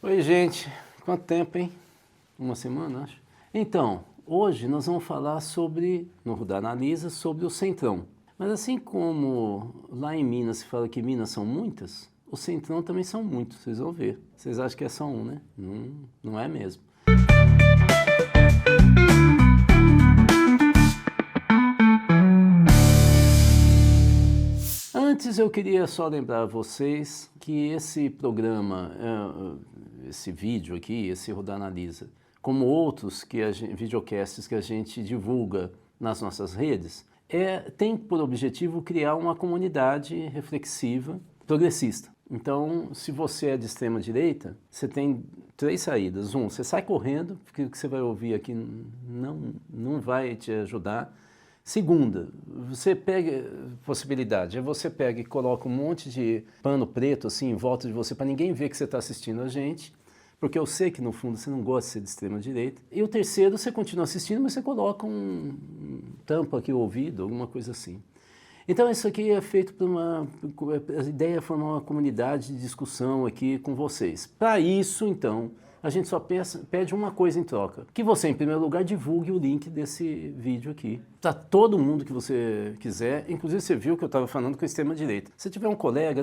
Oi, gente. Quanto tempo, hein? Uma semana, acho. Então, hoje nós vamos falar sobre, no Rudá Analisa, sobre o Centrão. Mas assim como lá em Minas se fala que Minas são muitas, o Centrão também são muitos, vocês vão ver. Vocês acham que é só um, né? Não é mesmo. Antes eu queria só lembrar a vocês que esse programa, esse vídeo aqui, esse Rudá Analisa, como outros videocasts que a gente divulga nas nossas redes, tem por objetivo criar uma comunidade reflexiva, progressista. Então, se você é de extrema direita, você tem três saídas. Você sai correndo, porque o que você vai ouvir aqui não vai te ajudar. Segunda, você você pega e coloca um monte de pano preto assim em volta de você para ninguém ver que você está assistindo a gente, porque eu sei que no fundo você não gosta de ser de extrema direita. E o terceiro, você continua assistindo, mas você coloca um tampa aqui o ouvido, alguma coisa assim. Então isso aqui é feito por a ideia é formar uma comunidade de discussão aqui com vocês. Para isso, então, a gente só pede uma coisa em troca. Que você, em primeiro lugar, divulgue o link desse vídeo aqui. Para todo mundo que você quiser. Inclusive, você viu que eu estava falando com a extrema-direita. Se tiver um colega,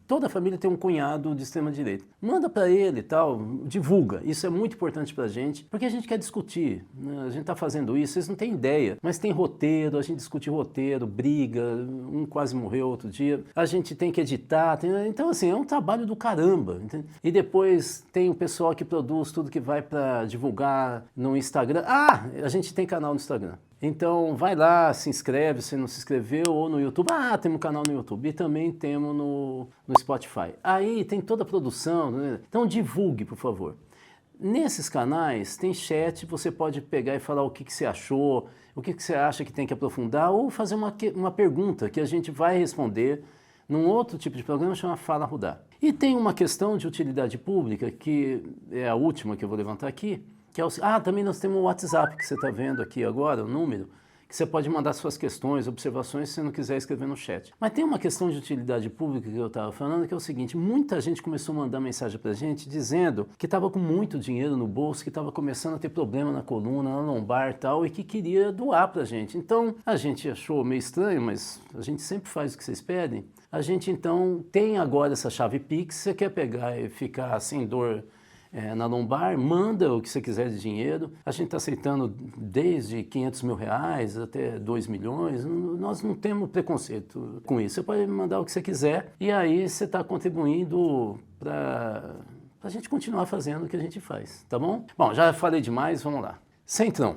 toda a família tem um cunhado de extrema-direita. Manda para ele e tal, divulga. Isso é muito importante para a gente, porque a gente quer discutir. Né? A gente está fazendo isso, vocês não têm ideia. Mas tem roteiro, a gente discute roteiro, briga, um quase morreu outro dia. A gente tem que editar. Então, assim, é um trabalho do caramba. Entende? E depois tem o pessoal que produz tudo que vai para divulgar no Instagram. A gente tem canal no Instagram. Então vai lá, se inscreve se não se inscreveu, ou no YouTube. Temos um canal no YouTube e também temos no Spotify. Aí tem toda a produção, né? Então divulgue, por favor. Nesses canais tem chat, você pode pegar e falar o que você achou, o que você acha que tem que aprofundar, ou fazer uma pergunta que a gente vai responder num outro tipo de programa chamado Fala Rudá. E tem uma questão de utilidade pública, que é a última que eu vou levantar aqui, que é também nós temos o WhatsApp, que você está vendo aqui agora, o número, que você pode mandar suas questões, observações, se você não quiser escrever no chat. Mas tem uma questão de utilidade pública que eu estava falando, que é o seguinte: muita gente começou a mandar mensagem para a gente dizendo que estava com muito dinheiro no bolso, que estava começando a ter problema na coluna, na lombar e tal, e que queria doar para a gente. Então, a gente achou meio estranho, mas a gente sempre faz o que vocês pedem. A gente, então, tem agora essa chave Pix, você quer pegar e ficar sem dor na lombar, manda o que você quiser de dinheiro. A gente está aceitando desde R$500 mil até 2 milhões. Nós não temos preconceito com isso. Você pode mandar o que você quiser e aí você está contribuindo para a gente continuar fazendo o que a gente faz, tá bom? Bom, já falei demais, vamos lá. Centrão.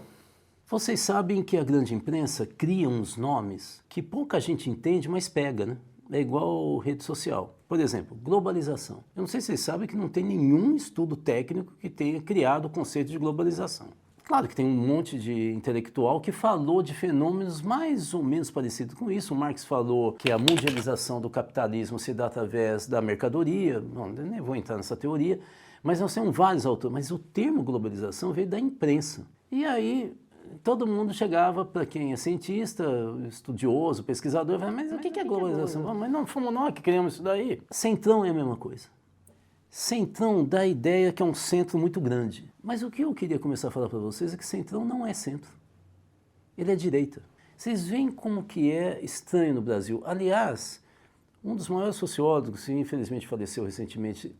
Vocês sabem que a grande imprensa cria uns nomes que pouca gente entende, mas pega, né? É igual rede social. Por exemplo, globalização. Eu não sei se vocês sabem que não tem nenhum estudo técnico que tenha criado o conceito de globalização. Claro que tem um monte de intelectual que falou de fenômenos mais ou menos parecidos com isso. O Marx falou que a mundialização do capitalismo se dá através da mercadoria. Não, eu nem vou entrar nessa teoria. Mas nós temos vários autores. Mas o termo globalização veio da imprensa. E aí todo mundo chegava, para quem é cientista, estudioso, pesquisador, falava, mas o que é globalização? Mas não fomos nós que criamos isso daí. Centrão é a mesma coisa. Centrão dá a ideia que é um centro muito grande. Mas o que eu queria começar a falar para vocês é que Centrão não é centro. Ele é direita. Vocês veem como que é estranho no Brasil. Aliás, um dos maiores sociólogos, que infelizmente faleceu recentemente,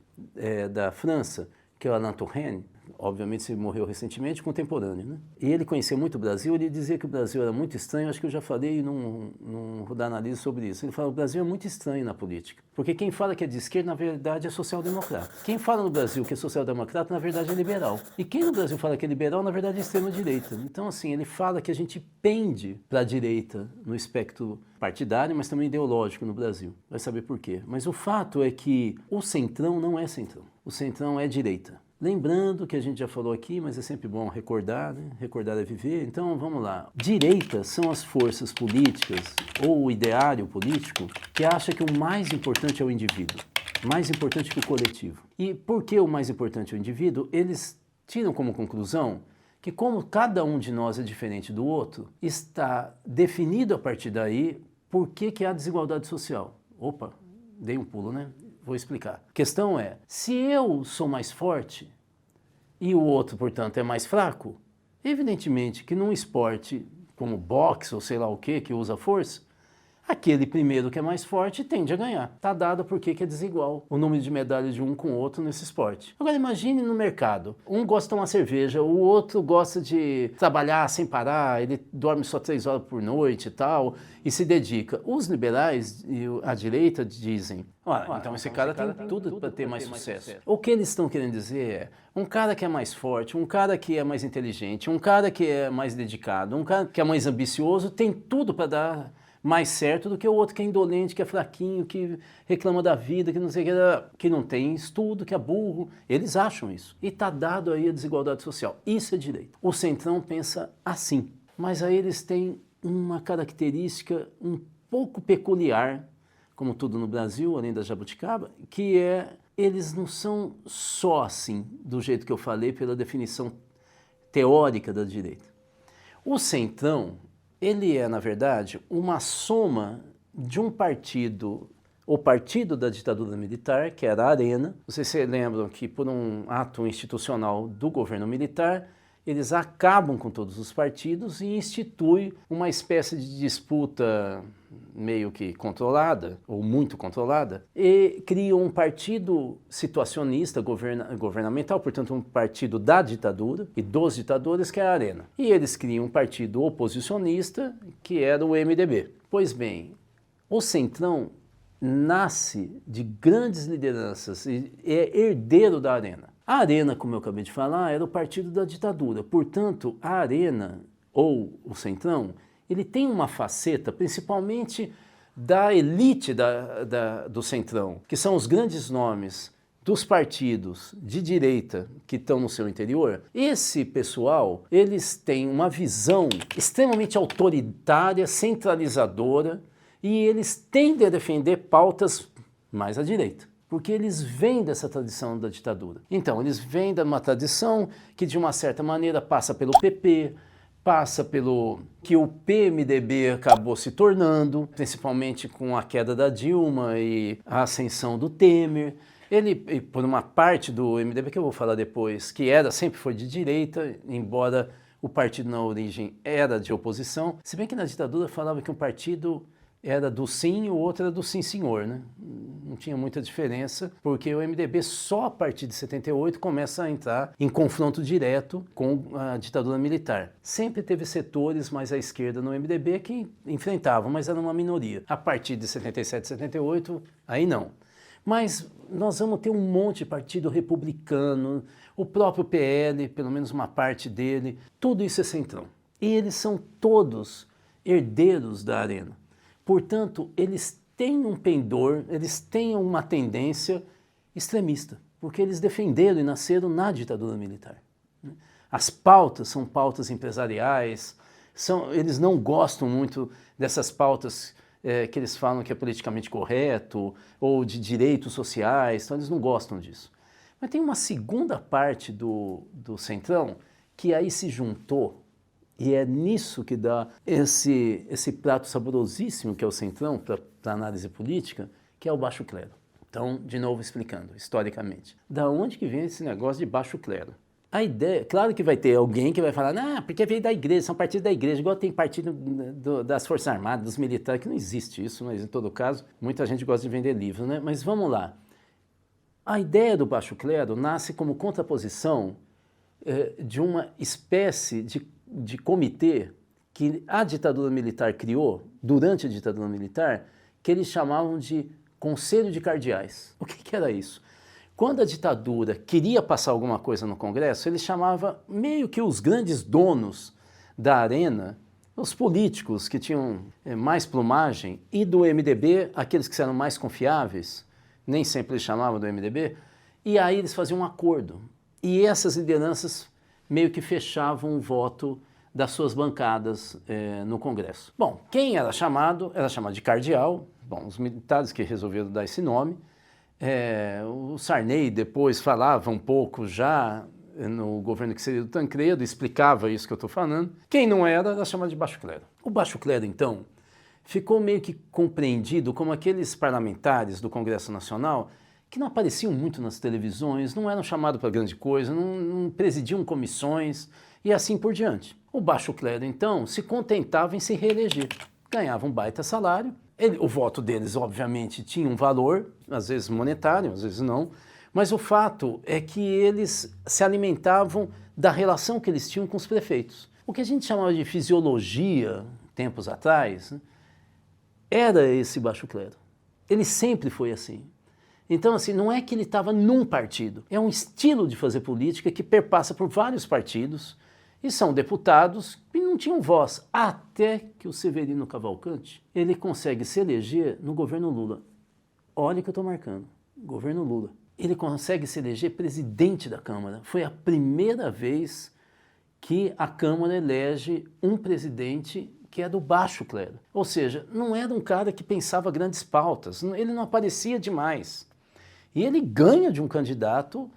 da França, que é o Alain Touraine, obviamente ele morreu recentemente, contemporâneo, né? E ele conhecia muito o Brasil, ele dizia que o Brasil era muito estranho, acho que eu já falei num Rudá Analisa sobre isso. Ele fala que o Brasil é muito estranho na política, porque quem fala que é de esquerda, na verdade, é social-democrata. Quem fala no Brasil que é social-democrata, na verdade, é liberal. E quem no Brasil fala que é liberal, na verdade, é extrema-direita. Então, assim, ele fala que a gente pende para a direita no espectro partidário, mas também ideológico no Brasil. Vai saber por quê. Mas o fato é que o centrão não é centrão. O centrão é direita. Lembrando que a gente já falou aqui, mas é sempre bom recordar, né? Recordar é viver. Então, vamos lá. Direita são as forças políticas ou o ideário político que acha que o mais importante é o indivíduo, mais importante que o coletivo. E por que o mais importante é o indivíduo? Eles tiram como conclusão que como cada um de nós é diferente do outro, está definido a partir daí por que há desigualdade social. Opa, dei um pulo, né? Vou explicar. A questão é, se eu sou mais forte e o outro, portanto, é mais fraco, evidentemente que num esporte como boxe ou sei lá o que usa força, aquele primeiro que é mais forte tende a ganhar. Está dado porque é desigual o número de medalhas de um com o outro nesse esporte. Agora imagine no mercado. Um gosta de tomar cerveja, o outro gosta de trabalhar sem parar, ele dorme só 3 horas por noite e tal, e se dedica. Os liberais e a direita dizem, olha, então esse cara tem tudo para ter mais sucesso. O que eles estão querendo dizer é, um cara que é mais forte, um cara que é mais inteligente, um cara que é mais dedicado, um cara que é mais ambicioso, tem tudo para dar mais certo do que o outro que é indolente, que é fraquinho, que reclama da vida, que não sei o que não tem estudo, que é burro. Eles acham isso. E está dado aí a desigualdade social. Isso é direito. O Centrão pensa assim. Mas aí eles têm uma característica um pouco peculiar, como tudo no Brasil, além da jabuticaba, que é, eles não são só assim, do jeito que eu falei, pela definição teórica da direita. O Centrão, ele é, na verdade, uma soma de um partido, o partido da ditadura militar, que era a Arena. Vocês se lembram que, por um ato institucional do governo militar, eles acabam com todos os partidos e instituem uma espécie de disputa meio que controlada, ou muito controlada, e criam um partido situacionista governamental, portanto um partido da ditadura e dos ditadores, que é a Arena. E eles criam um partido oposicionista, que era o MDB. Pois bem, o Centrão nasce de grandes lideranças e é herdeiro da Arena. A Arena, como eu acabei de falar, era o partido da ditadura. Portanto, a Arena, ou o Centrão, ele tem uma faceta, principalmente da elite do Centrão, que são os grandes nomes dos partidos de direita que estão no seu interior. Esse pessoal, eles têm uma visão extremamente autoritária, centralizadora, e eles tendem a defender pautas mais à direita, porque eles vêm dessa tradição da ditadura. Então, eles vêm de uma tradição que, de uma certa maneira, passa pelo PP, passa pelo que o PMDB acabou se tornando, principalmente com a queda da Dilma e a ascensão do Temer. Ele, por uma parte do MDB, que eu vou falar depois, que sempre foi de direita, embora o partido na origem era de oposição, se bem que na ditadura falava que um partido era do sim e o outro era do sim senhor, né? Não tinha muita diferença, porque o MDB só a partir de 78 começa a entrar em confronto direto com a ditadura militar. Sempre teve setores mais à esquerda no MDB que enfrentavam, mas era uma minoria. A partir de 77, 78, aí não. Mas nós vamos ter um monte de partido republicano, o próprio PL, pelo menos uma parte dele, tudo isso é Centrão. E eles são todos herdeiros da Arena. Portanto, eles têm um pendor, eles têm uma tendência extremista, porque eles defenderam e nasceram na ditadura militar. As pautas são pautas empresariais, eles não gostam muito dessas pautas que eles falam que é politicamente correto, ou de direitos sociais, então eles não gostam disso. Mas tem uma segunda parte do Centrão que aí se juntou, e é nisso que dá esse prato saborosíssimo que é o Centrão para análise política, que é o baixo clero. Então, de novo explicando, historicamente. Da onde que vem esse negócio de baixo clero? A ideia, claro que vai ter alguém que vai falar, não, porque veio da igreja, são partidos da igreja, igual tem partido das Forças Armadas, dos militares, que não existe isso, mas em todo caso, muita gente gosta de vender livros, né? Mas vamos lá. A ideia do baixo clero nasce como contraposição de uma espécie de comitê que a ditadura militar criou, durante a ditadura militar, que eles chamavam de Conselho de Cardeais. O que era isso? Quando a ditadura queria passar alguma coisa no Congresso, ele chamava meio que os grandes donos da Arena, os políticos que tinham mais plumagem, e do MDB, aqueles que eram mais confiáveis, nem sempre eles chamavam do MDB, e aí eles faziam um acordo. E essas lideranças meio que fechavam o voto das suas bancadas no Congresso. Bom, quem era chamado de cardeal, bom, os militares que resolveram dar esse nome. O Sarney depois falava um pouco já no governo que seria do Tancredo, explicava isso que eu estou falando. Quem não era chamado de baixo clero. O baixo clero, então, ficou meio que compreendido como aqueles parlamentares do Congresso Nacional que não apareciam muito nas televisões, não eram chamados para grande coisa, não presidiam comissões e assim por diante. O baixo clero, então, se contentava em se reeleger. Ganhava um baita salário. O voto deles, obviamente, tinha um valor, às vezes monetário, às vezes não, mas o fato é que eles se alimentavam da relação que eles tinham com os prefeitos. O que a gente chamava de fisiologia, tempos atrás, né, era esse baixo clero. Ele sempre foi assim. Então, assim, não é que ele estava num partido, é um estilo de fazer política que perpassa por vários partidos e são deputados que não tinham voz, até que o Severino Cavalcante, ele consegue se eleger no governo Lula. Olha o que eu estou marcando, governo Lula. Ele consegue se eleger presidente da Câmara. Foi a primeira vez que a Câmara elege um presidente que é do baixo clero. Ou seja, não era um cara que pensava grandes pautas, ele não aparecia demais. E ele ganha de um candidato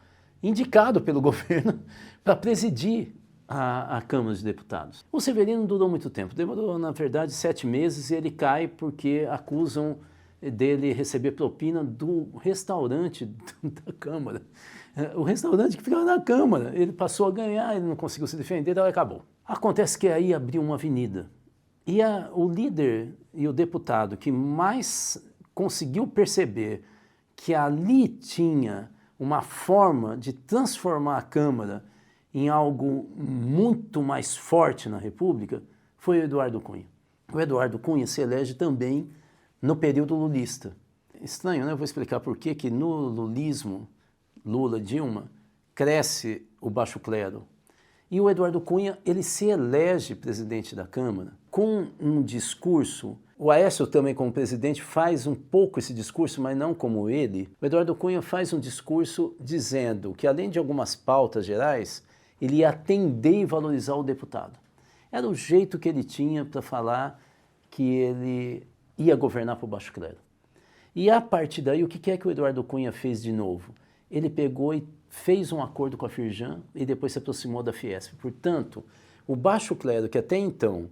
indicado pelo governo para presidir a Câmara de Deputados. O Severino não durou muito tempo, demorou, na verdade, 7 meses e ele cai porque acusam dele receber propina do restaurante da Câmara. O restaurante que ficava na Câmara, ele passou a ganhar, ele não conseguiu se defender, então acabou. Acontece que aí abriu uma avenida. E o líder e o deputado que mais conseguiu perceber que ali tinha uma forma de transformar a Câmara em algo muito mais forte na República foi o Eduardo Cunha. O Eduardo Cunha se elege também no período lulista. Estranho, né? Eu vou explicar por que no lulismo, Lula-Dilma, cresce o baixo clero. E o Eduardo Cunha, ele se elege presidente da Câmara com um discurso. O Aécio também, como presidente, faz um pouco esse discurso, mas não como ele. O Eduardo Cunha faz um discurso dizendo que, além de algumas pautas gerais, ele ia atender e valorizar o deputado. Era o jeito que ele tinha para falar que ele ia governar para o baixo clero. E a partir daí, o que é que o Eduardo Cunha fez de novo? Ele pegou e fez um acordo com a Firjan e depois se aproximou da Fiesp. Portanto, o baixo clero, que até então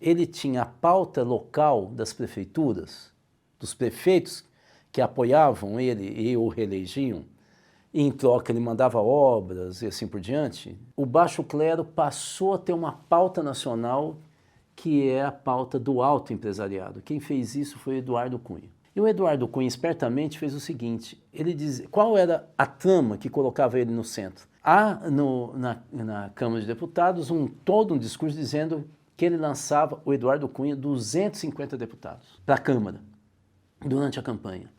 ele tinha a pauta local das prefeituras, dos prefeitos que apoiavam ele e o reelegiam, e em troca ele mandava obras e assim por diante, o baixo clero passou a ter uma pauta nacional que é a pauta do alto empresariado. Quem fez isso foi o Eduardo Cunha. E o Eduardo Cunha espertamente fez o seguinte, ele dizia, qual era a trama que colocava ele no centro? Há na Câmara de Deputados todo um discurso dizendo que ele lançava, o Eduardo Cunha, 250 deputados para a Câmara durante a campanha.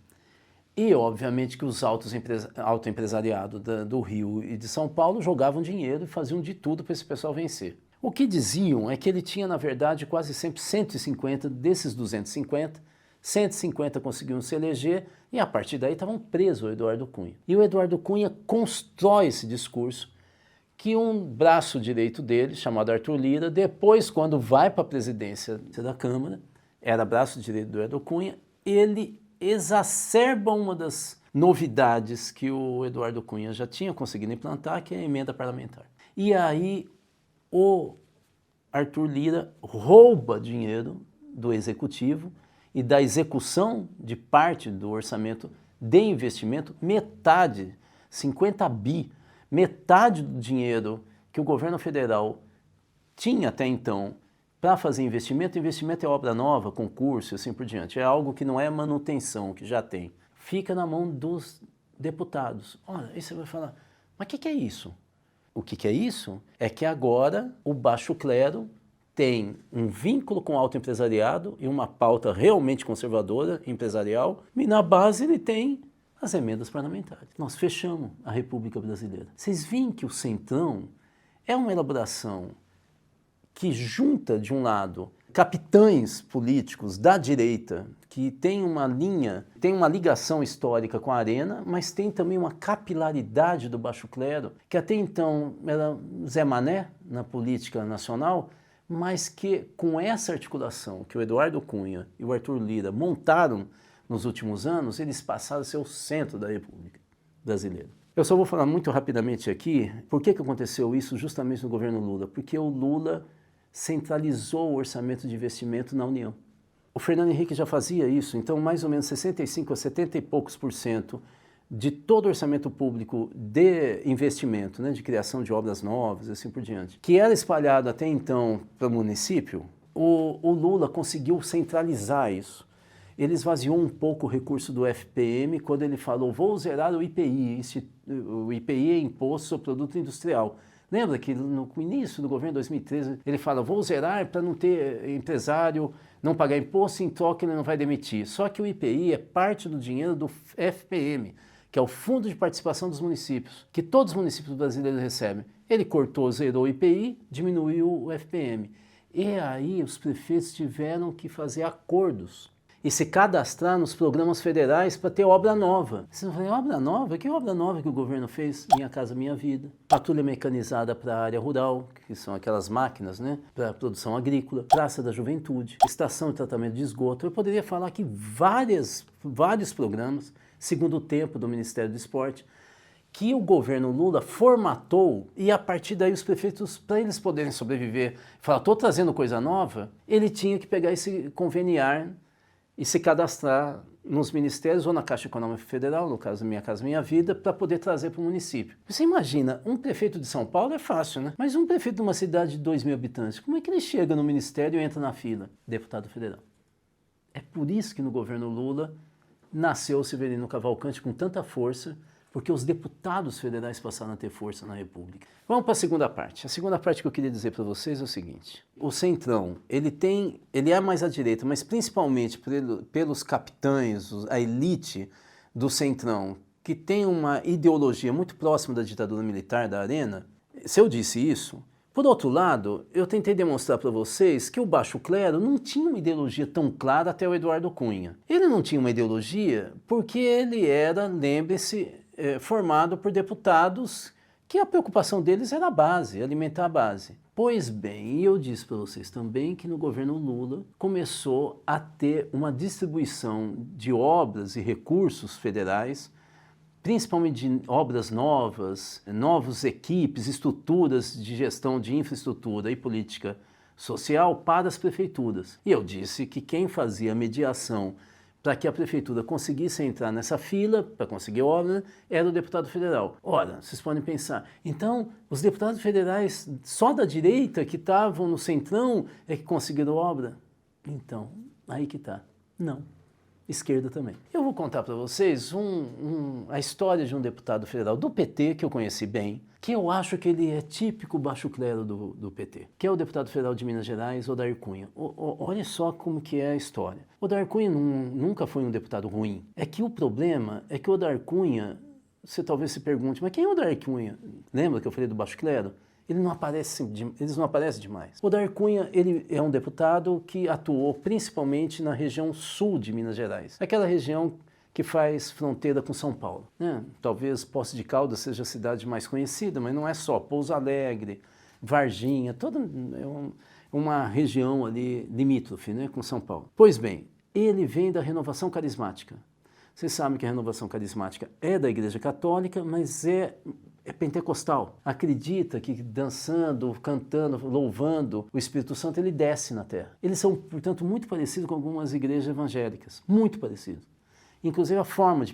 E, obviamente, que os alto empresariado do Rio e de São Paulo jogavam dinheiro e faziam de tudo para esse pessoal vencer. O que diziam é que ele tinha, na verdade, quase sempre 150 desses 250, 150 conseguiam se eleger e, a partir daí, estavam presos o Eduardo Cunha. E o Eduardo Cunha constrói esse discurso que um braço direito dele, chamado Arthur Lira, depois, quando vai para a presidência da Câmara, era braço direito do Eduardo Cunha, ele exacerba uma das novidades que o Eduardo Cunha já tinha conseguido implantar, que é a emenda parlamentar. E aí o Arthur Lira rouba dinheiro do executivo e da execução de parte do orçamento de investimento, metade, 50 bi, metade do dinheiro que o governo federal tinha até então para fazer investimento é obra nova, concurso e assim por diante. É algo que não é manutenção, que já tem. Fica na mão dos deputados. Olha, aí você vai falar, mas o que é isso? O que é isso? É que agora o baixo clero tem um vínculo com o alto empresariado e uma pauta realmente conservadora, empresarial, e na base ele tem as emendas parlamentares. Nós fechamos a República Brasileira. Vocês veem que o Centrão é uma elaboração que junta, de um lado, capitães políticos da direita, que tem uma linha, tem uma ligação histórica com a Arena, mas tem também uma capilaridade do baixo clero, que até então era Zé Mané na política nacional, mas que com essa articulação que o Eduardo Cunha e o Arthur Lira montaram nos últimos anos, eles passaram a ser o centro da República Brasileira. Eu só vou falar muito rapidamente aqui, por que aconteceu isso justamente no governo Lula? Porque o Lula centralizou o orçamento de investimento na União. O Fernando Henrique já fazia isso, então mais ou menos 65 a 70 e poucos % de todo o orçamento público de investimento, né, de criação de obras novas e assim por diante, que era espalhado até então para o município, o Lula conseguiu centralizar isso. Ele esvaziou um pouco o recurso do FPM quando ele falou, vou zerar o IPI. O IPI é Imposto sobre Produto Industrial. Lembra que no início do governo de 2013, ele fala, vou zerar para não ter empresário, não pagar imposto, em troca ele não vai demitir. Só que o IPI é parte do dinheiro do FPM, que é o Fundo de Participação dos Municípios, que todos os municípios brasileiros recebem. Ele cortou, zerou o IPI, diminuiu o FPM. E aí os prefeitos tiveram que fazer acordos e se cadastrar nos programas federais para ter obra nova. Você não fala, obra nova? Que obra nova que o governo fez? Minha Casa Minha Vida. Patrulha mecanizada para a área rural, que são aquelas máquinas, né, para a produção agrícola. Praça da Juventude. Estação de tratamento de esgoto. Eu poderia falar que vários programas, segundo tempo do Ministério do Esporte, que o governo Lula formatou e a partir daí os prefeitos, para eles poderem sobreviver, falar, estou trazendo coisa nova, ele tinha que pegar esse conveniar e se cadastrar nos ministérios ou na Caixa Econômica Federal, no caso Minha Casa Minha Vida, para poder trazer para o município. Você imagina, um prefeito de São Paulo é fácil, né? Mas um prefeito de uma cidade de 2.000 habitantes, como é que ele chega no ministério e entra na fila? Deputado federal. É por isso que no governo Lula nasceu o Severino Cavalcante com tanta força, porque os deputados federais passaram a ter força na República. Vamos para a segunda parte. A segunda parte que eu queria dizer para vocês é o seguinte. O Centrão, ele é mais à direita, mas principalmente pelos capitães, a elite do Centrão, que tem uma ideologia muito próxima da ditadura militar da Arena. Se eu disse isso, por outro lado, eu tentei demonstrar para vocês que o baixo clero não tinha uma ideologia tão clara até o Eduardo Cunha. Ele não tinha uma ideologia porque ele era, lembre-se, formado por deputados que a preocupação deles era a base, alimentar a base. Pois bem, eu disse para vocês também que no governo Lula começou a ter uma distribuição de obras e recursos federais, principalmente de obras novas, novas equipes, estruturas de gestão de infraestrutura e política social para as prefeituras. E eu disse que quem fazia a mediação para que a prefeitura conseguisse entrar nessa fila, para conseguir obra, era o deputado federal. Ora, vocês podem pensar, então os deputados federais só da direita que estavam no Centrão é que conseguiram obra? Então, aí que está. Não. Esquerda também. Eu vou contar para vocês a história de um deputado federal do PT, que eu conheci bem, que eu acho que ele é típico baixo clero do PT, que é o deputado federal de Minas Gerais, Odair Cunha. Olha só como que é a história. Odair Cunha nunca foi um deputado ruim. É que o problema é que o Odair Cunha, você talvez se pergunte, mas quem é o Odair Cunha? Lembra que eu falei do baixo clero? Eles não aparecem demais. O Odair Cunha, ele é um deputado que atuou principalmente na região sul de Minas Gerais. Aquela região que faz fronteira com São Paulo, né? Talvez Poços de Caldas seja a cidade mais conhecida, mas não é só. Pouso Alegre, Varginha, toda uma região ali limítrofe, né, com São Paulo. Pois bem, ele vem da Renovação Carismática. Vocês sabem que a Renovação Carismática é da Igreja Católica, mas é pentecostal. Acredita que dançando, cantando, louvando o Espírito Santo, ele desce na terra. Eles são, portanto, muito parecidos com algumas igrejas evangélicas. Muito parecidos. Inclusive a forma de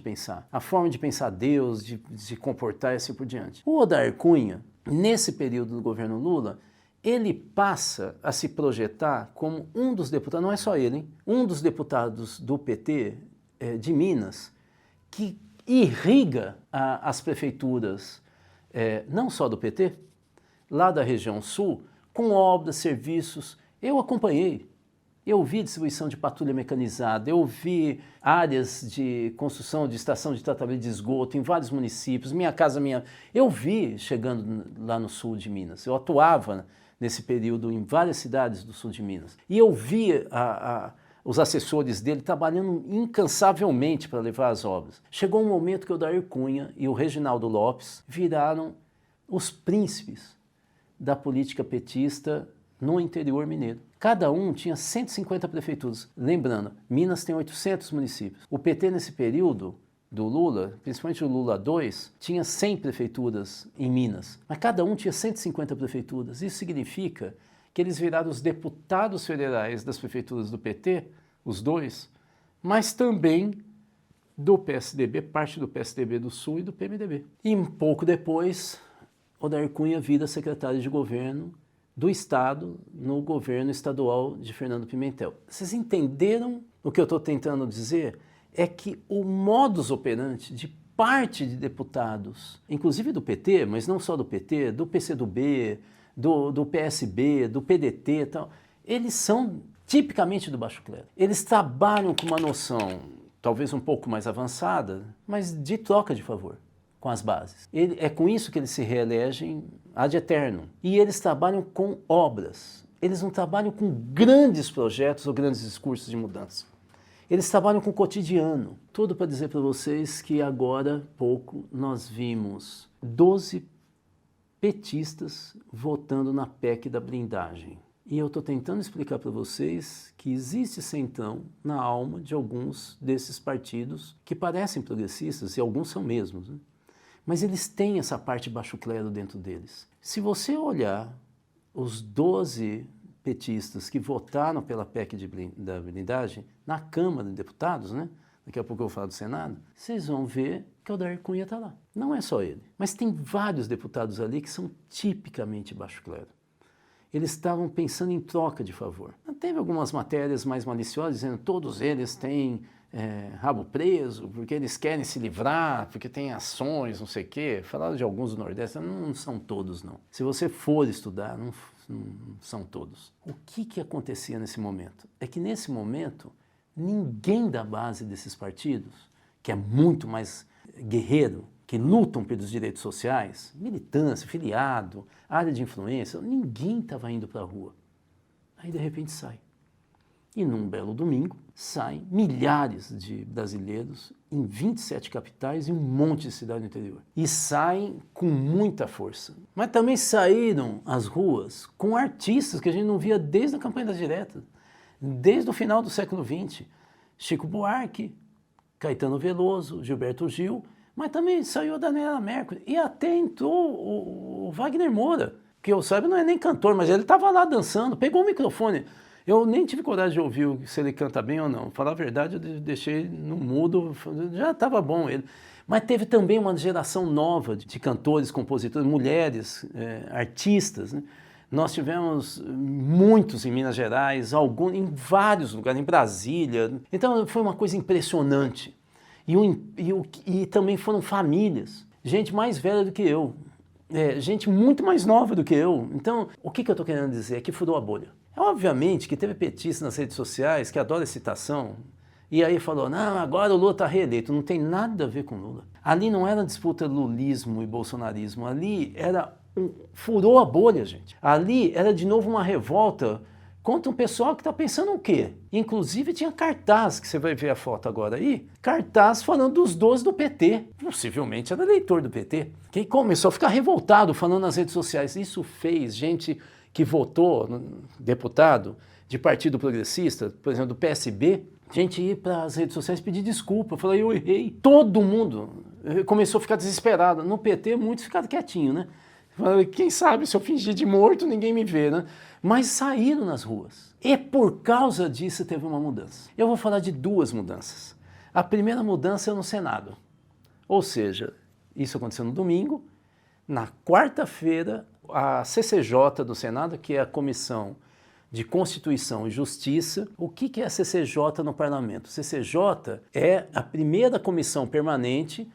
pensar Deus, de se comportar e assim por diante. O Odair Cunha, nesse período do governo Lula, ele passa a se projetar como um dos deputados, não é só ele, hein? Um dos deputados do PT de Minas, que irriga as prefeituras não só do PT, lá da região sul, com obras, serviços. Eu acompanhei, eu vi distribuição de patrulha mecanizada, eu vi áreas de construção de estação de tratamento de esgoto em vários municípios, Minha Casa Minha... Eu vi chegando lá no sul de Minas, eu atuava nesse período em várias cidades do sul de Minas, e eu vi os assessores dele trabalhando incansavelmente para levar as obras. Chegou um momento que o Odair Cunha e o Reginaldo Lopes viraram os príncipes da política petista no interior mineiro. Cada um tinha 150 prefeituras. Lembrando, Minas tem 800 municípios. O PT nesse período do Lula, principalmente o Lula 2, tinha 100 prefeituras em Minas. Mas cada um tinha 150 prefeituras. Isso significa que eles viraram os deputados federais das prefeituras do PT, os dois, mas também do PSDB, parte do PSDB do Sul e do PMDB. E um pouco depois, Odair Cunha vira secretário de governo do Estado no governo estadual de Fernando Pimentel. Vocês entenderam o que eu estou tentando dizer? É que o modus operandi de parte de deputados, inclusive do PT, mas não só do PT, do PCdoB, do PSB, do PDT e tal, eles são tipicamente do baixo clero. Eles trabalham com uma noção, talvez um pouco mais avançada, mas de troca de favor com as bases. É com isso que eles se reelegem ad eterno. E eles trabalham com obras. Eles não trabalham com grandes projetos ou grandes discursos de mudança. Eles trabalham com o cotidiano. Tudo para dizer para vocês que agora, pouco, nós vimos 12 petistas votando na PEC da blindagem. E eu estou tentando explicar para vocês que existe centrão na alma de alguns desses partidos que parecem progressistas, e alguns são mesmos, né? Mas eles têm essa parte baixo clero dentro deles. Se você olhar os 12 petistas que votaram pela PEC da blindagem na Câmara de Deputados, né? Daqui a pouco eu vou falar do Senado, vocês vão ver que o Odair Cunha está lá. Não é só ele, mas tem vários deputados ali que são tipicamente baixo clero. Eles estavam pensando em troca de favor. Teve algumas matérias mais maliciosas dizendo que todos eles têm rabo preso, porque eles querem se livrar, porque tem ações, não sei o quê. Falaram de alguns do Nordeste, não são todos, não. Se você for estudar, não são todos. O que acontecia nesse momento? É que nesse momento, ninguém da base desses partidos, que é muito mais guerreiro, que lutam pelos direitos sociais, militância, filiado, área de influência, ninguém estava indo para a rua. Aí, de repente, sai. E num belo domingo, saem milhares de brasileiros em 27 capitais e um monte de cidade no interior. E saem com muita força. Mas também saíram às ruas com artistas que a gente não via desde a campanha das diretas, desde o final do século XX. Chico Buarque, Caetano Veloso, Gilberto Gil, mas também saiu a Daniela Mercury e até entrou o Wagner Moura, que eu saiba não é nem cantor, mas ele estava lá dançando, pegou o microfone. Eu nem tive coragem de ouvir se ele canta bem ou não. Falar a verdade, eu deixei no mudo, já estava bom ele. Mas teve também uma geração nova de cantores, compositores, mulheres, artistas, né? Nós tivemos muitos em Minas Gerais, alguns em vários lugares, em Brasília. Então foi uma coisa impressionante. E também foram famílias, gente mais velha do que eu, gente muito mais nova do que eu. Então, o que eu estou querendo dizer é que furou a bolha. Obviamente que teve petista nas redes sociais que adora citação, e aí falou, não, agora o Lula está reeleito. Não tem nada a ver com Lula. Ali não era disputa lulismo e bolsonarismo, ali furou a bolha, gente. Ali era de novo uma revolta contra um pessoal que está pensando o quê? Inclusive tinha cartaz, que você vai ver a foto agora aí, cartaz falando dos 12 do PT. Possivelmente era eleitor do PT. Que começou a ficar revoltado falando nas redes sociais. Isso fez gente que votou, deputado de partido progressista, por exemplo, do PSB, gente ir para as redes sociais pedir desculpa. Eu falei, eu errei. Todo mundo começou a ficar desesperado. No PT, muitos ficaram quietinhos, né? Quem sabe, se eu fingir de morto, ninguém me vê, né? Mas saíram nas ruas. E por causa disso teve uma mudança. Eu vou falar de duas mudanças. A primeira mudança é no Senado. Ou seja, isso aconteceu no domingo. Na quarta-feira, a CCJ do Senado, que é a Comissão de Constituição e Justiça. O que é a CCJ no Parlamento? A CCJ é a primeira comissão permanente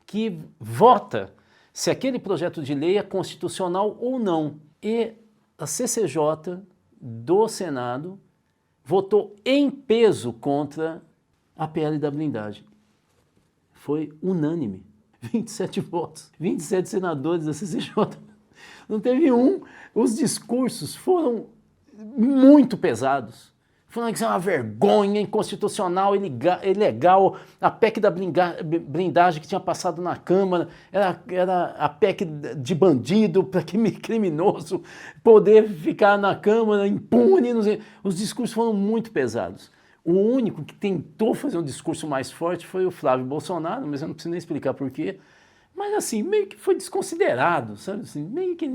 que vota se aquele projeto de lei é constitucional ou não. E a CCJ do Senado votou em peso contra a PL da blindagem. Foi unânime. 27 votos. 27 senadores da CCJ. Não teve um. Os discursos foram muito pesados. Falando que isso é uma vergonha, inconstitucional, ilegal. A PEC da blindagem que tinha passado na Câmara era a PEC de bandido, para criminoso poder ficar na Câmara impune. Não sei. Os discursos foram muito pesados. O único que tentou fazer um discurso mais forte foi o Flávio Bolsonaro, mas eu não preciso nem explicar por quê. Mas assim, meio que foi desconsiderado, sabe? Assim, meio que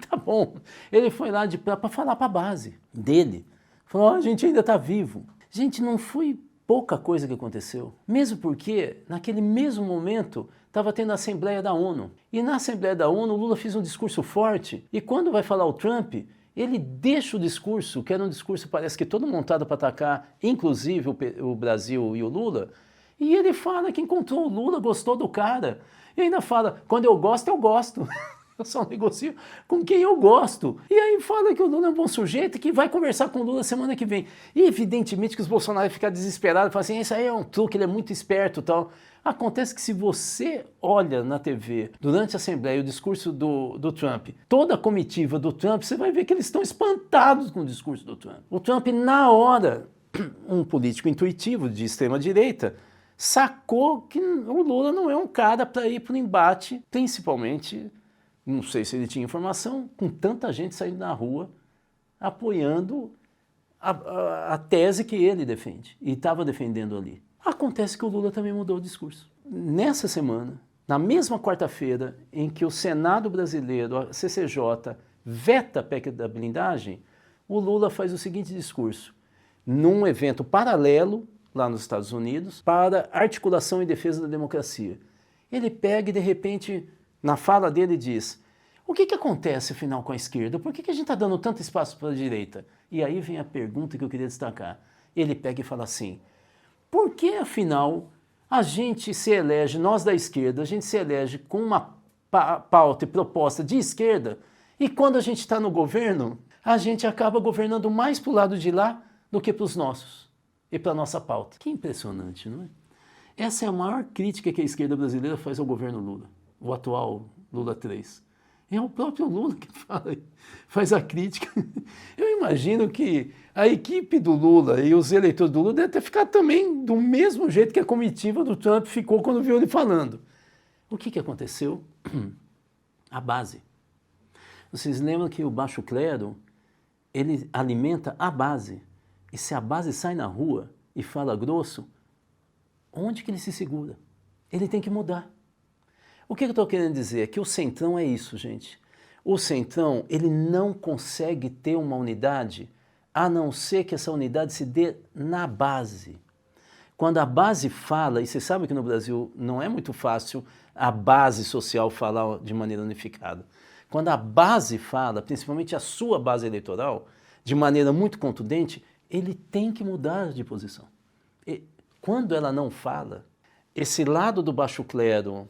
tá bom. Ele foi lá para falar para a base dele. Falou, a gente ainda está vivo. Gente, não foi pouca coisa que aconteceu. Mesmo porque, naquele mesmo momento, estava tendo a Assembleia da ONU. E na Assembleia da ONU, o Lula fez um discurso forte. E quando vai falar o Trump, ele deixa o discurso, que era um discurso, parece que todo montado para atacar, inclusive o Brasil e o Lula. E ele fala que encontrou o Lula, gostou do cara. E ainda fala, quando eu gosto, eu gosto. Eu só negocio com quem eu gosto. E aí fala que o Lula é um bom sujeito e que vai conversar com o Lula semana que vem. E evidentemente que os bolsonaristas ficam desesperados, falam assim, isso aí é um truque, ele é muito esperto e tal. Acontece que se você olha na TV, durante a Assembleia, o discurso do Trump, toda a comitiva do Trump, você vai ver que eles estão espantados com o discurso do Trump. O Trump, na hora, um político intuitivo de extrema-direita, sacou que o Lula não é um cara para ir para o embate, principalmente, não sei se ele tinha informação, com tanta gente saindo na rua apoiando a tese que ele defende e estava defendendo ali. Acontece que o Lula também mudou o discurso. Nessa semana, na mesma quarta-feira em que o Senado brasileiro, a CCJ, veta a PEC da blindagem, o Lula faz o seguinte discurso, num evento paralelo, lá nos Estados Unidos, para articulação e defesa da democracia. Ele pega e, de repente, na fala dele diz, o que acontece, afinal, com a esquerda? Por que a gente está dando tanto espaço para a direita? E aí vem a pergunta que eu queria destacar. Ele pega e fala assim, por que, afinal, a gente se elege, nós da esquerda, a gente se elege com uma pauta e proposta de esquerda e quando a gente está no governo, a gente acaba governando mais para o lado de lá do que para os nossos e para a nossa pauta. Que impressionante, não é? Essa é a maior crítica que a esquerda brasileira faz ao governo Lula, o atual Lula 3. É o próprio Lula que faz a crítica. Eu imagino que a equipe do Lula e os eleitores do Lula devem ter ficado também do mesmo jeito que a comitiva do Trump ficou quando viu ele falando. O que aconteceu? A base. Vocês lembram que o baixo clero, ele alimenta a base. E se a base sai na rua e fala grosso, onde que ele se segura? Ele tem que mudar. O que eu estou querendo dizer? É que o Centrão é isso, gente. O Centrão, ele não consegue ter uma unidade, a não ser que essa unidade se dê na base. Quando a base fala, e você sabe que no Brasil não é muito fácil a base social falar de maneira unificada. Quando a base fala, principalmente a sua base eleitoral, de maneira muito contundente, ele tem que mudar de posição. E quando ela não fala, esse lado do baixo clero,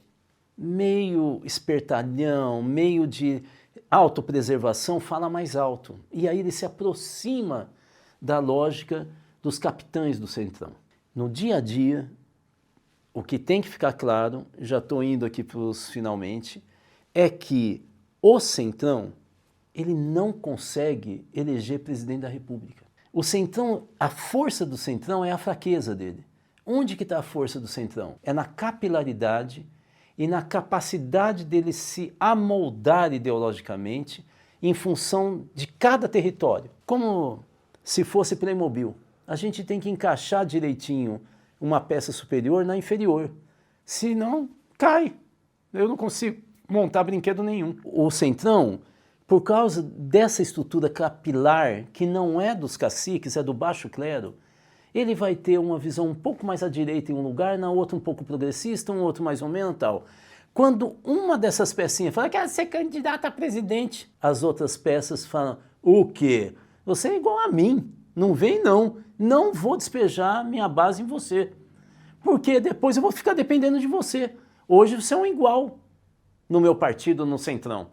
meio espertalhão, meio de autopreservação, fala mais alto. E aí ele se aproxima da lógica dos capitães do Centrão. No dia a dia, o que tem que ficar claro, já estou indo aqui para os finalmente, é que o Centrão, ele não consegue eleger presidente da República. O Centrão, a força do Centrão é a fraqueza dele. Onde que está a força do Centrão? É na capilaridade e na capacidade dele se amoldar ideologicamente em função de cada território. Como se fosse Playmobil. A gente tem que encaixar direitinho uma peça superior na inferior. Senão, cai. Eu não consigo montar brinquedo nenhum. O Centrão, por causa dessa estrutura capilar, que não é dos caciques, é do baixo clero, ele vai ter uma visão um pouco mais à direita em um lugar, na outra um pouco progressista, um outro mais ou menos tal. Quando uma dessas pecinhas fala que quer ser candidata a presidente, as outras peças falam, o quê? Você é igual a mim, não vem não, não vou despejar minha base em você, porque depois eu vou ficar dependendo de você. Hoje você é um igual no meu partido, no Centrão.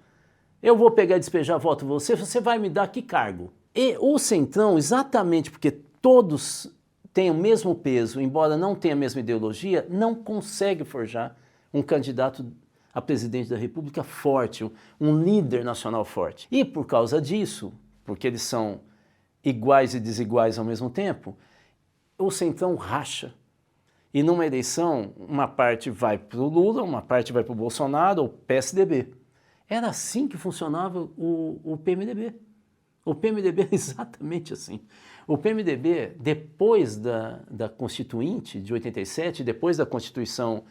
Eu vou pegar e despejar voto em você, você vai me dar que cargo? E o Centrão, exatamente porque todos tem o mesmo peso, embora não tenha a mesma ideologia, não consegue forjar um candidato a presidente da República forte, um líder nacional forte. E por causa disso, porque eles são iguais e desiguais ao mesmo tempo, o Centrão racha. E numa eleição, uma parte vai para o Lula, uma parte vai para o Bolsonaro ou PSDB. Era assim que funcionava o PMDB. O PMDB é exatamente assim. O PMDB, depois da Constituinte de 87, depois da Constituição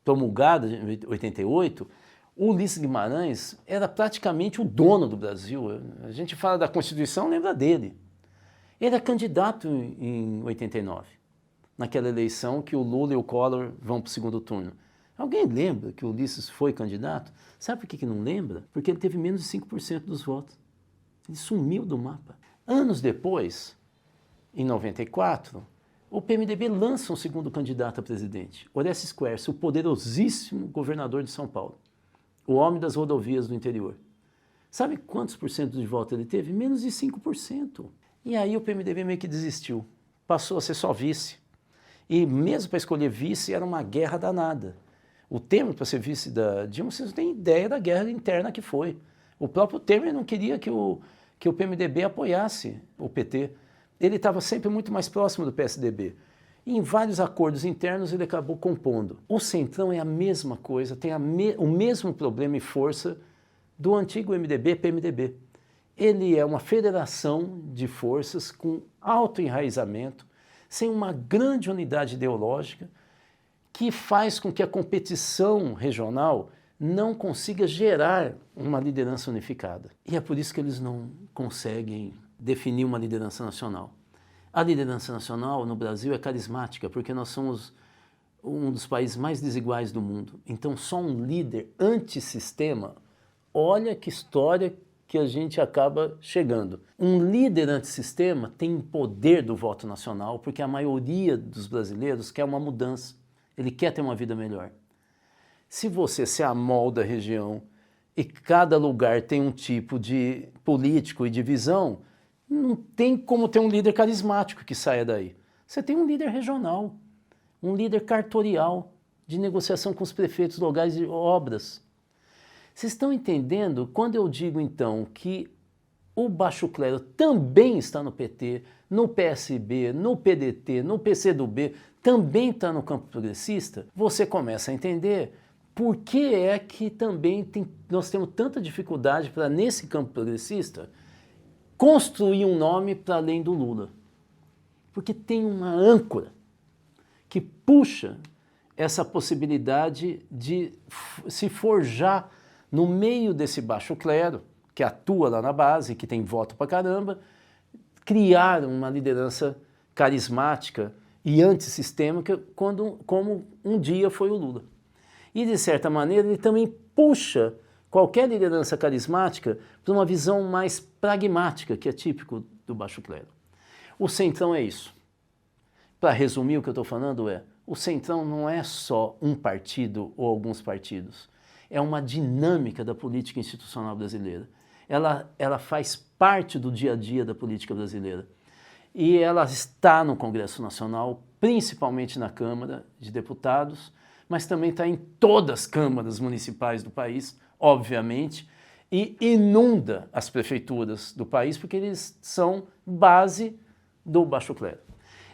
promulgada de 88, o Ulisses Guimarães era praticamente o dono do Brasil. A gente fala da Constituição, lembra dele. Ele é candidato em 89. naquela eleição que o Lula e o Collor vão para o segundo turno. Alguém lembra que o Ulisses foi candidato? Sabe por que não lembra? Porque ele teve menos de 5% dos votos. Ele sumiu do mapa. Anos depois, em 94, o PMDB lança um segundo candidato a presidente, Orestes Quercia, o poderosíssimo governador de São Paulo, o homem das rodovias do interior. Sabe quantos por cento de voto ele teve? Menos de 5%. E aí o PMDB meio que desistiu. Passou a ser só vice. E mesmo para escolher vice era uma guerra danada. O Temer, para ser vice da Dilma, vocês não têm ideia da guerra interna que foi. O próprio Temer não queria que o PMDB apoiasse o PT. Ele estava sempre muito mais próximo do PSDB. E em vários acordos internos ele acabou compondo. O Centrão é a mesma coisa, tem o mesmo problema e força do antigo MDB-PMDB. Ele é uma federação de forças com alto enraizamento, sem uma grande unidade ideológica, que faz com que a competição regional não consiga gerar uma liderança unificada. E é por isso que eles não conseguem definir uma liderança nacional. A liderança nacional no Brasil é carismática, porque nós somos um dos países mais desiguais do mundo. Então, só um líder antissistema, olha que história que a gente acaba chegando. Um líder antissistema tem poder do voto nacional, porque a maioria dos brasileiros quer uma mudança. Ele quer ter uma vida melhor. Se você se amolda a região e cada lugar tem um tipo de político e de visão, não tem como ter um líder carismático que saia daí. Você tem um líder regional, um líder cartorial, de negociação com os prefeitos locais de obras. Vocês estão entendendo? Quando eu digo, então, que o baixo clero também está no PT, no PSB, no PDT, no PCdoB, também está no campo progressista, você começa a entender por que é que também nós temos tanta dificuldade para, nesse campo progressista, construir um nome para além do Lula. Porque tem uma âncora que puxa essa possibilidade de se forjar no meio desse baixo clero, que atua lá na base, que tem voto pra caramba, criar uma liderança carismática e antissistêmica, como um dia foi o Lula. E, de certa maneira, ele também puxa qualquer liderança carismática para uma visão mais pragmática, que é típico do baixo clero. O Centrão é isso. Para resumir, o que eu estou falando o Centrão não é só um partido ou alguns partidos. É uma dinâmica da política institucional brasileira. Ela faz parte do dia a dia da política brasileira. E ela está no Congresso Nacional, principalmente na Câmara de Deputados, mas também está em todas as câmaras municipais do país, obviamente, e inunda as prefeituras do país, porque eles são base do baixo clero.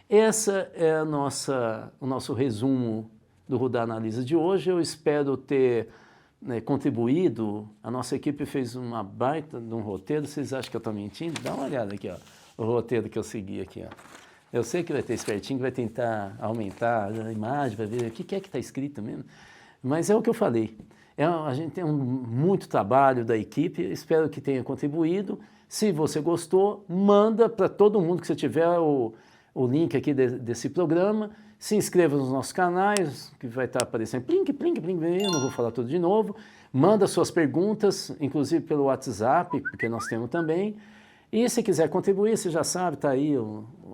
Essa é o nosso resumo do Rudá Analisa de hoje. Eu espero ter contribuído. A nossa equipe fez uma baita de um roteiro. Vocês acham que eu estou mentindo? Dá uma olhada aqui, ó, o roteiro que eu segui aqui. Ó. Eu sei que vai ter espertinho que vai tentar aumentar a imagem, vai ver o que é que está escrito mesmo. Mas é o que eu falei. A gente tem muito trabalho da equipe, espero que tenha contribuído. Se você gostou, manda para todo mundo que você tiver o link aqui desse programa. Se inscreva nos nossos canais, que vai estar aparecendo plink, plink, plink, eu não vou falar tudo de novo. Manda suas perguntas, inclusive pelo WhatsApp, porque nós temos também. E se quiser contribuir, você já sabe, está aí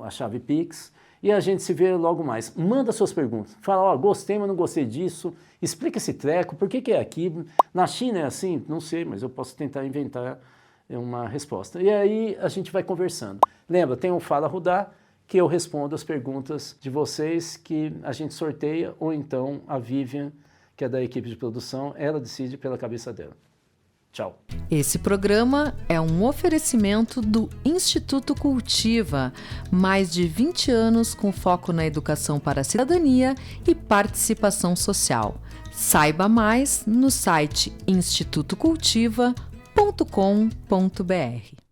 a chave Pix. E a gente se vê logo mais. Manda suas perguntas. Fala, gostei, mas não gostei disso. Explica esse treco, por que é aqui? Na China é assim? Não sei, mas eu posso tentar inventar uma resposta. E aí a gente vai conversando. Lembra, tem o Fala Rudá, que eu respondo as perguntas de vocês, que a gente sorteia, ou então a Vivian, que é da equipe de produção, ela decide pela cabeça dela. Tchau. Esse programa é um oferecimento do Instituto Cultiva, mais de 20 anos com foco na educação para a cidadania e participação social. Saiba mais no site institutocultiva.com.br.